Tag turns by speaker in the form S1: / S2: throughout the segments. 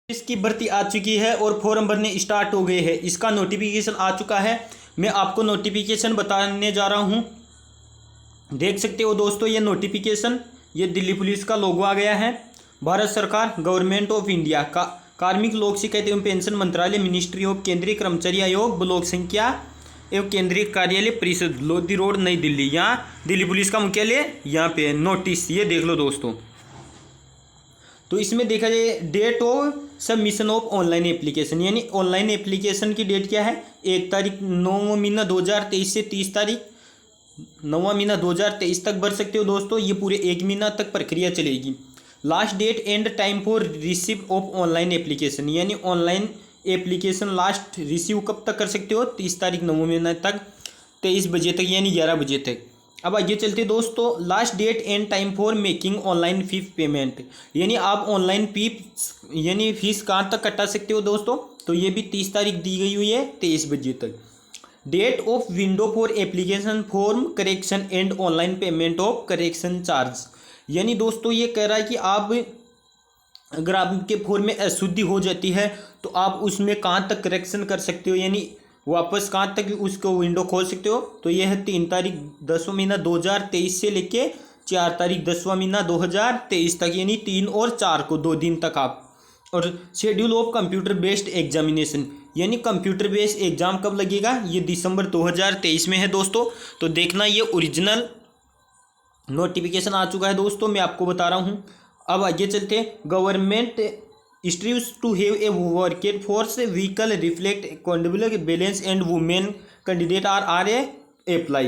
S1: इसकी भर्ती आ चुकी है और फॉर्म भरने स्टार्ट हो गए हैं। इसका नोटिफिकेशन आ चुका है। मैं आपको नोटिफिकेशन बताने जा रहा हूं। देख सकते हो दोस्तों, ये नोटिफिकेशन, ये दिल्ली पुलिस का लोगो आ गया है। भारत सरकार, गवर्नमेंट ऑफ इंडिया का कार्मिक लोक शिकायत एवं पेंशन मंत्रालय, मिनिस्ट्री ऑफ केंद्रीय कर्मचारी आयोग, ब्लॉक संख्या एवं केंद्रीय कार्यालय परिषद, लोधी रोड, नई दिल्ली। यहाँ दिल्ली पुलिस का मुख्यालय यहाँ पे नोटिस, ये देख लो दोस्तों। तो इसमें देखा जाए date of submission of online application, यानी ऑनलाइन एप्लीकेशन की डेट क्या है? 1 तारीख 9वां महीना 2023 से 30 तारीख 9वां महीना 2023 तक भर सकते हो दोस्तों। ये पूरे 1 महीना तक प्रक्रिया चलेगी। Last date and time for receive of online application, यानी ऑनलाइन एप्लीकेशन लास्ट रिसीव कब तक कर सकते हो? 30 तारीख 9वां महीना तक 23 बजे तक, यानी 11 बजे तक। अब आगे चलते दोस्तों, last date and time for making online fee payment, यानी आप ऑनलाइन फीस कहाँ तक कटा सकते हो दोस्तों? तो ये भी 30 तारीख दी गई हुई है, 23 बजे तक। Date of window for application form correction and online payment of correction charge, यानी दोस्तों ये कह रहा है कि आप अगर आपके फॉर्म में अशुद्धि हो जाती है तो आप उसमें कहाँ तक करेक्शन कर सकते हो, यानी वापस कहाँ तक उसको विंडो खोल सकते हो? तो यह है 3 तारीख 10वां महीना 2023 से लेके 4 तारीख 10वां महीना 2023 तक, यानी 3 और 4 को 2 दिन तक आप। और schedule of computer based examination, यानी कंप्यूटर बेस्ड एग्जाम कब लगेगा? ये दिसंबर 2023 में है दोस्तों। तो देखना, ये ओरिजिनल नोटिफिकेशन आ चुका है दोस्तों, मैं आपको बता रहा हूँ। अब आगे चलते हैं। Government strives to have a workforce vehicle reflect equitable balance and women candidate are apply।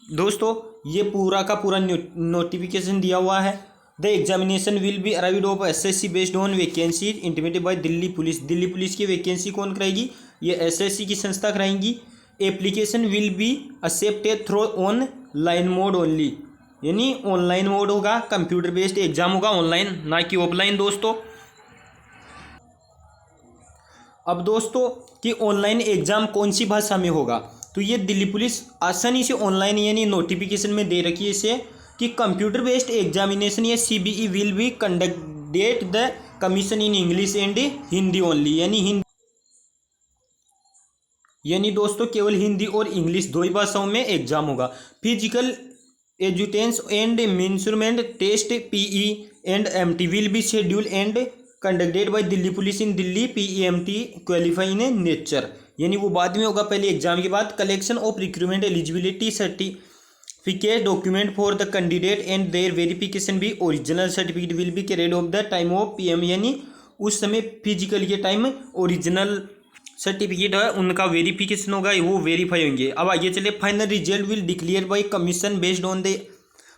S1: दोस्तों ये पूरा का पूरा नोटिफिकेशन दिया हुआ है। The examination will be arrived of SSC based on vacancy intimated by Delhi police. Delhi police की वैकेंसी कौन कराएगी? ये एसएससी की संस्था कराएंगी। Application will be accepted through online mode only, यानी ऑनलाइन मोड होगा, कंप्यूटर बेस्ड एग्जाम होगा, ऑनलाइन ना कि ऑफलाइन दोस्तों। अब दोस्तों कि ऑनलाइन एग्जाम कौन सी भाषा में होगा? तो ये दिल्ली पुलिस आसानी से ऑनलाइन यानी नोटिफिकेशन में दे रखी है इसे कि कंप्यूटर बेस्ड एग्जामिनेशन या CBE will be conducted the commission in English and Hindi only, यानी दोस्तों केवल हिंदी और इंग्लिश 2 ही भाषाओं में एग्जाम होगा। Physical endurance and measurement test PE and MT will be schedule and conducted by Delhi police in Delhi PEMT qualify in nature, यानी वो बाद में होगा, पहले एग्जाम के बाद। Collection of recruitment eligibility certificate document for the candidate and their verification भी original certificate will be carried of the time of PM, यानी उस समय फिजिकल के टाइम ओरिजिनल सर्टिफिकेट है उनका वेरिफिकेशन होगा, वो वेरीफाई होंगे। अब आगे चले। Final result will declare by commission based on the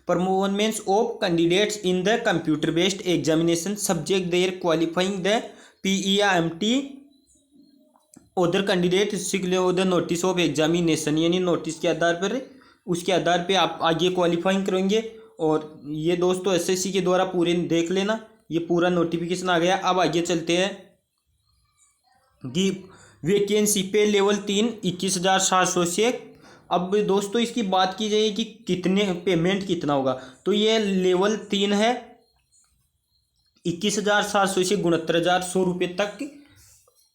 S1: performance of candidates in the computer based examination subject their qualifying the PEMT other candidate secure the notice of examination, यानी notice के आधार पर, उसके आधार पे आप आगे क्वालिफाइंग करेंगे। और ये दोस्तों एसएससी के द्वारा पूरे देख लेना, ये पूरा नोटिफिकेशन आ गया। अब आगे चलते हैं कि वैकेंसी पे लेवल 3 21,700 से। अब दोस्तों इसकी बात की जाए कि कितने पेमेंट कितना होगा, तो ये लेवल 3 है, 21,700 से 69,100 रुपये तक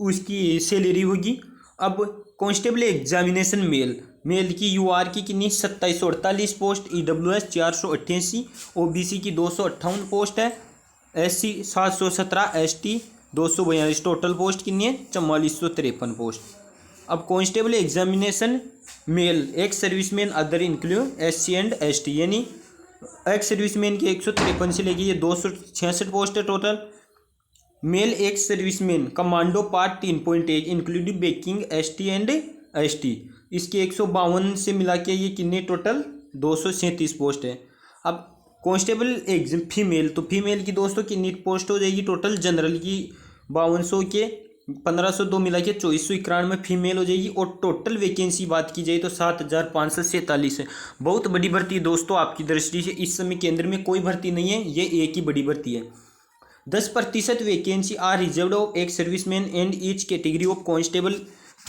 S1: उसकी सैलरी होगी। अब कांस्टेबल एग्जामिनेशन मेल की यूआर की कितनी? 2748 पोस्ट, ईडब्ल्यूएस 488, ओबीसी की 258 पोस्ट है, एससी 717, एसटी 242, टोटल पोस्ट कितनी है? 4453 पोस्ट। अब constable examination male ex serviceman other include SC and ST, यानी एक्स सर्विसमैन की 153 से लेके ये 266 पोस्ट है total. Male ex serviceman commando part 3.1 including backing ST and ST, इसके 152 से मिला के ये कितने टोटल? 237 पोस्ट है। अब कांस्टेबल एग्जाम फीमेल, तो फीमेल की दोस्तों कितनी पोस्ट हो जाएगी टोटल? जनरल की 5200 के 1502 मिला के 2491 फीमेल हो जाएगी। और टोटल वैकेंसी बात की जाए तो 7,547 है। बहुत बड़ी भर्ती है दोस्तों आपकी दृष्टि से। इस समय केंद्र में कोई भर्ती नहीं है, ये एक ही बड़ी भर्ती है। 10% vacancy are reserved of ex serviceman and each category of constable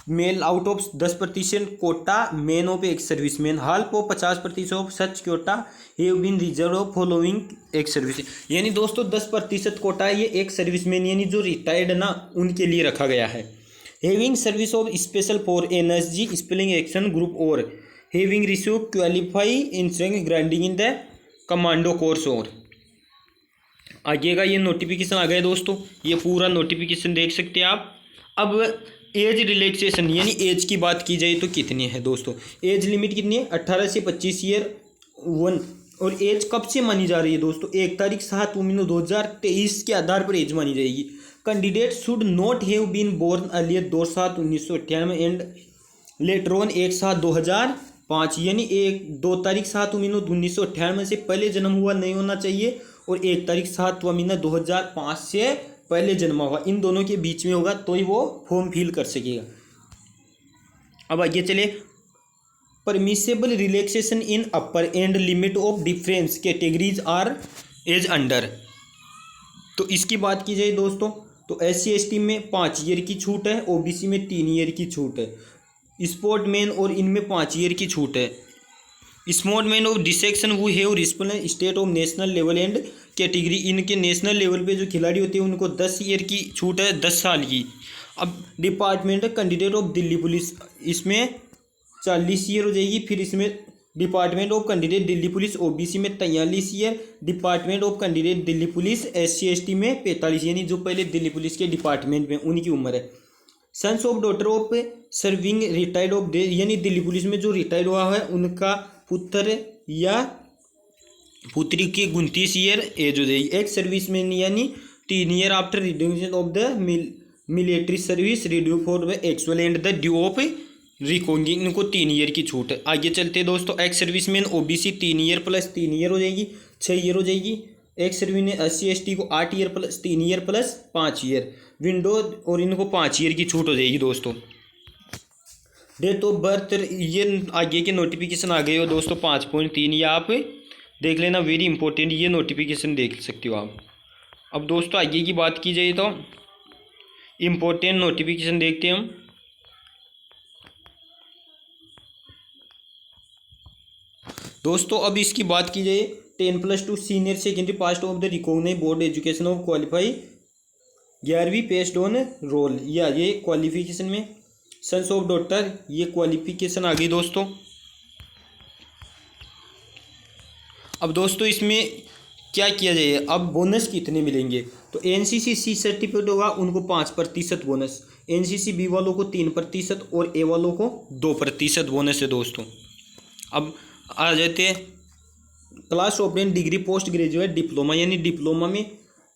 S1: male out of 10% quota man of ex serviceman हाल को 50% of such quota have been reserved of following ex service. यानी दोस्तों 10% कोटा ये एक सर्विसमैन यानी जो रिटायर्ड ना उनके लिए रखा गया है। Having service of special for energy spelling action group और having receive qualify in grinding in the commando course. और आगे का ये नोटिफिकेशन आ गया दोस्तों, ये पूरा नोटिफिकेशन देख सकते हैं आप। अब एज रिलैक्सेशन यानी एज की बात की जाए तो कितनी है दोस्तों, एज लिमिट कितनी है 18 से 25 ईयर 1। और एज कब से मानी जा रही है दोस्तों, 1 तारीख 7 महीने 2023 के आधार पर एज मानी जाएगी। Candidate should not have been born earlier 2/7/1998 and later on 1/7/2005 यानी 2 तारीख 7 महीने 1998 से पहले जन्म हुआ नहीं होना चाहिए और 1 तारीख 7 महीना 2005 से पहले जन्मा होगा, इन दोनों के बीच में होगा तो ही वो फॉर्म फिल कर सकेगा। अब आगे चले, permissible relaxation in upper and limit of difference categories are age under. तो इसकी बात की जाए दोस्तों तो SC/ST में 5 ईयर की छूट है, OBC में 3 ईयर की छूट है, स्पोर्टमैन और इनमें 5 ईयर की छूट है। स्पोर्टमैन ऑफ दिस सेक्शन वो have respond state of national level and category, इनके नेशनल लेवल पे जो खिलाड़ी होते हैं उनको 10 ईयर की छूट है, 10 साल की। अब department candidate of Delhi police इसमें 40 ईयर हो जाएगी। फिर इसमें department of candidate Delhi police OBC में 43 year, department of candidate Delhi police SC/ST में 45 यानी जो पहले दिल्ली पुलिस के डिपार्टमेंट में उनकी उम्र है। Sons of daughter of serving retired of यानी दिल्ली पुलिस में जो रिटायर्ड हुआ है उनका पुत्र या पुत्री की 29 ईयर एज हो जाएगी। एक सर्विसमैन यानी 3 year after reduction of the military service Rideau for the actual and the due of recording, इनको 3 ईयर की छूट है। आगे चलते हैं दोस्तों, ex serviceman OBC 3 year plus 3 year हो जाएगी, 6 ईयर हो जाएगी। एक्स सर्विसमैन SC/ST को 8 year plus 3 year plus 5 year window और इनको 5 ईयर की छूट हो जाएगी दोस्तों। डेट ऑफ बर्थ ये आगे के नोटिफिकेशन आ गए हो दोस्तों 5.3 ये आप देख लेना, वेरी इंपॉर्टेंट ये नोटिफिकेशन देख सकते हो आप। अब दोस्तों आगे की बात की जाए तो इम्पोर्टेंट नोटिफिकेशन देखते हैं हम। दोस्तों अब इसकी बात की जाए 10+2 senior secondary pass of the recognised board education of qualify 11वीं पेस्ट ऑन रोल, या ये क्वालिफिकेशन में सन्स ऑफ डॉटर ये क्वालिफिकेशन आ गई दोस्तों। अब दोस्तों इसमें क्या किया जाए, अब बोनस कितने मिलेंगे, तो NCC C सर्टिफिकेट होगा उनको 5% बोनस, NCC B वालों को 3% और A वालों को 2% बोनस है दोस्तों। अब आ जाते हैं class obtain degree post graduate diploma यानी डिप्लोमा में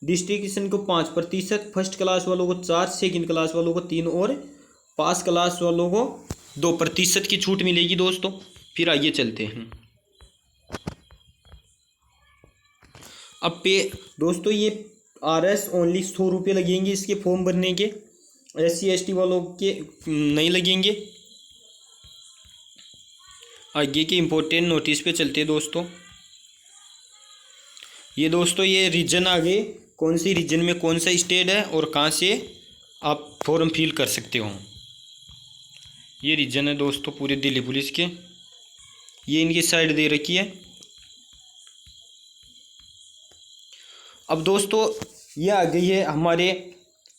S1: डिस्ट्रिक्शन को 5%, फर्स्ट क्लास वालों को 4, सेकंड क्लास वालों को 3 और पास क्लास वालों को 2% की छूट मिलेगी दोस्तों। फिर आइए चलते हैं। अब पे दोस्तों ये RS ओनली 100 रुपये लगेंगे इसके फॉर्म भरने के, SC/ST वालों के नहीं लगेंगे। आगे के इम्पोर्टेंट नोटिस पे चलते हैं दोस्तों। ये दोस्तों ये रीजन आ गए, कौन सी रीजन में कौन सा स्टेट है और कहाँ से आप फॉर्म फिल कर सकते हो। ये रीजन है दोस्तों पूरे दिल्ली पुलिस के, ये इनकी साइड दे रखी है। अब दोस्तों ये आ गई है हमारे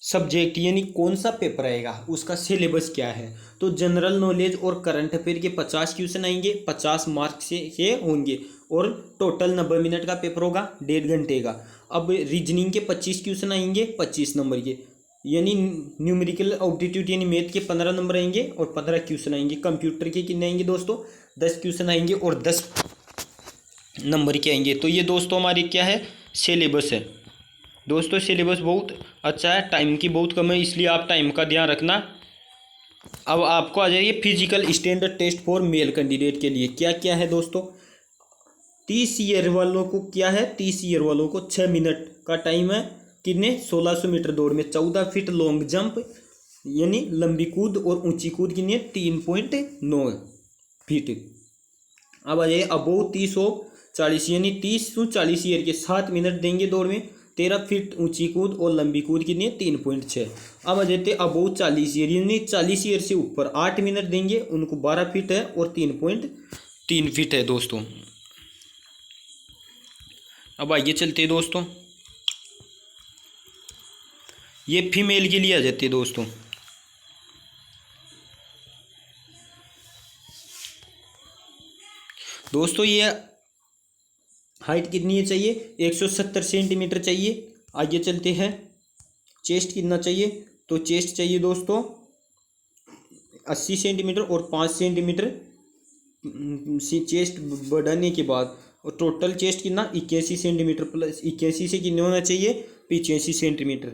S1: सब्जेक्ट यानी कौन सा पेपर आएगा, उसका सिलेबस क्या है। तो जनरल नॉलेज और करंट अफेयर के 50 क्वेश्चन आएंगे, 50 मार्क्स से होंगे और टोटल 90 मिनट का पेपर होगा, 1.5 घंटे का। अब रीजनिंग के 25 क्वेश्चन आएंगे 25 नंबर के, यानी न्यूमेरिकल एप्टीट्यूड यानी मैथ के 15 नंबर आएंगे और 15 क्वेश्चन आएंगे। कंप्यूटर के कितने आएंगे दोस्तों, 10 क्वेश्चन आएंगे और 10 नंबर के आएंगे। तो ये दोस्तों हमारी क्या है सिलेबस है दोस्तों। सिलेबस बहुत अच्छा है, टाइम की बहुत कम है, इसलिए आप टाइम का ध्यान रखना। अब आपको आ जाइए physical standard test for male candidate के लिए क्या क्या है दोस्तों। 30 ईयर वालों को क्या है, 30 ईयर वालों को 6 मिनट का टाइम है, कितने 1600 मीटर दौड़ में, 14 फीट लॉन्ग जंप यानी लंबी कूद और ऊंची कूद की नहीं 3.9 फीट। अब आ जाइए अबोव 30 और 40 यानी 30 to 40 ईयर के 7 मिनट देंगे दौड़ में, 13 फीट ऊंची कूद और लंबी कूद कितनी है 3.6। अब आ जाते अबोव 40 ईयर, यानी 40 ईयर से ऊपर 8 मिनट देंगे उनको 12 फीट है और 3.3 फीट है दोस्तों। अब आइए चलते हैं दोस्तों, ये फीमेल के लिए आ जाते हैं दोस्तों। दोस्तों ये हाइट कितनी है चाहिए 170 सेंटीमीटर चाहिए। आगे चलते हैं, चेस्ट कितना चाहिए, तो चेस्ट चाहिए दोस्तों 80 सेंटीमीटर और 5 सेंटीमीटर चेस्ट बढ़ाने के बाद, और टोटल चेस्ट कितना 81 सेंटीमीटर प्लस 81 से कितने होना चाहिए 85 सेंटीमीटर।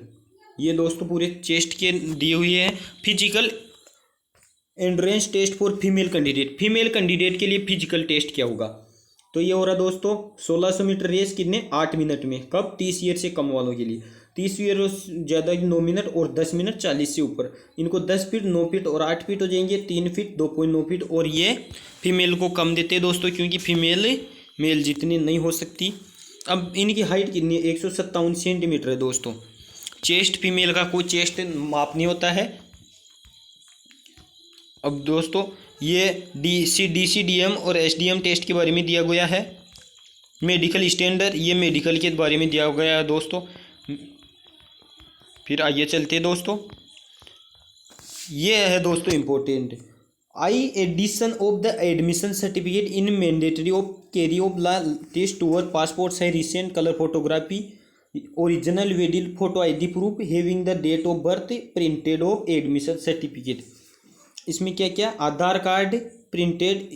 S1: ये दोस्तों पूरे चेस्ट के दिए हुए हैं। Physical endurance test for female candidate, female candidate के लिए फिजिकल टेस्ट क्या होगा, तो ये हो रहा दोस्तों 1600 मीटर रेस कितने 8 मिनट में, कब 30 ईयर से कम वालों के लिए, 30 ईयर ज़्यादा 9 मिनट और 10 मिनट 40 से ऊपर, इनको 10 फीट 9 फीट और 8 फीट हो जाएंगे, 3 फीट 2.9 फीट। और ये फीमेल को कम देते हैं दोस्तों क्योंकि फीमेल मेल जितनी नहीं हो सकती। अब इनकी हाइट कितनी है 157 सेंटीमीटर है दोस्तों। चेस्ट फीमेल का कोई चेस्ट माप नहीं होता है। अब दोस्तों ये DCDM और SDM टेस्ट के बारे में दिया गया है। मेडिकल स्टैंडर्ड, ये मेडिकल के बारे में दिया गया है दोस्तों। फिर आइए चलते हैं दोस्तों, ये है दोस्तों important, I addition of the admission certificate in mandatory of carry of latest two or passport है रिसेंट कलर फोटोग्राफी ओरिजिनल वेडिल photo ID proof having the date of birth printed of admission certificate. इसमें क्या क्या, Aadhaar card printed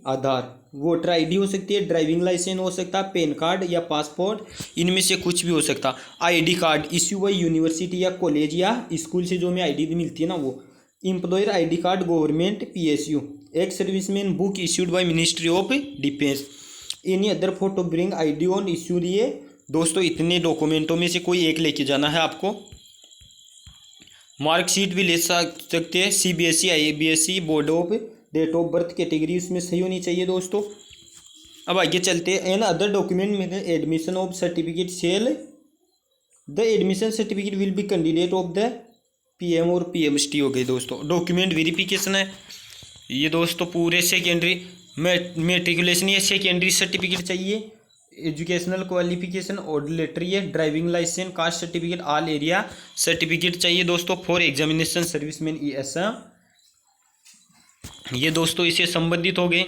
S1: Aadhaar, voter ID हो सकती है, driving licence हो सकता है, पैन कार्ड या पासपोर्ट, इनमें से कुछ भी हो सकता। ID card issue by university या कॉलेज या स्कूल से जो हमें ID मिलती है ना वो। Employer ID card government PSU, ex serviceman book issued by ministry of defence, any other photo bring ID on issue. दिए दोस्तों इतने डॉक्यूमेंटों में से कोई एक लेके जाना है आपको। मार्कशीट भी ले सकते हैं, CBSE IBSE board of date of birth category उसमें सही होनी चाहिए दोस्तों। अब आगे चलते हैं, एन अदर डॉक्यूमेंट में admission of certificate sale the admission certificate will be candidate of the PM और PMST हो गई दोस्तों। डॉक्यूमेंट वेरिफिकेशन है ये दोस्तों, पूरे सेकेंडरी मेट्रिकुलेशन या सेकेंडरी सर्टिफिकेट चाहिए, एजुकेशनल क्वालिफिकेशन और लेटरी है, driving licence, caste certificate, all area certificate चाहिए दोस्तों फॉर एग्जामिनेशन सर्विसमैन ऐसा। ये दोस्तों इससे संबंधित हो गए।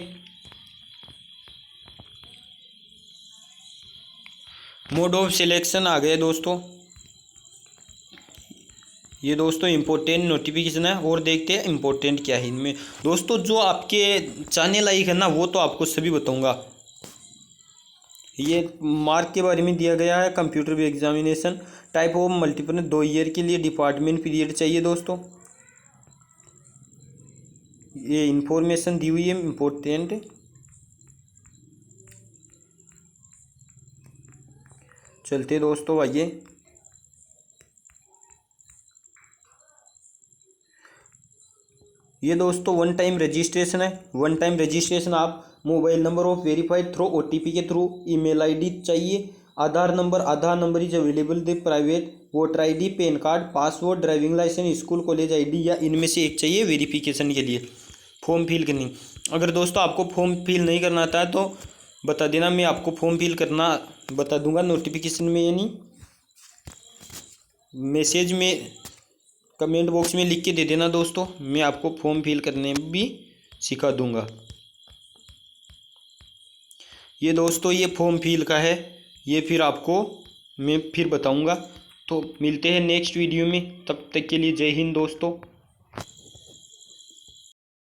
S1: मोड ऑफ सिलेक्शन आ गए दोस्तों, ये दोस्तों इम्पोर्टेंट नोटिफिकेशन है। और देखते हैं इम्पोर्टेंट क्या है इनमें दोस्तों, जो आपके चाहने लायक है ना वो तो आपको सभी बताऊंगा। ये मार्क के बारे में दिया गया है, computer examination type of multiple 2 year के लिए डिपार्टमेंट पीरियड चाहिए दोस्तों। ये इंफॉर्मेशन दी हुई है इम्पोर्टेंट। चलते दोस्तों आइए, ये दोस्तों 1 टाइम रजिस्ट्रेशन है। 1 टाइम रजिस्ट्रेशन आप mobile number of verified through OTP के थ्रू, ईमेल ID चाहिए, Aadhaar number is available the private, voter ID, pan card, passport, driving licence, school college ID या इनमें से एक चाहिए वेरिफिकेशन के लिए फॉर्म फिल करनी। अगर दोस्तों आपको फॉर्म फिल नहीं करना आता है तो बता देना, मैं आपको फॉर्म फिल करना बता दूंगा नोटिफिकेशन में, यानी मैसेज में कमेंट बॉक्स में लिख के दे देना दोस्तों, मैं आपको फॉर्म फिल करने भी सिखा दूंगा। ये दोस्तों ये फॉर्म फिल का है, ये फिर आपको मैं फिर बताऊंगा। तो मिलते हैं नेक्स्ट वीडियो में, तब तक के लिए जय हिंद दोस्तों।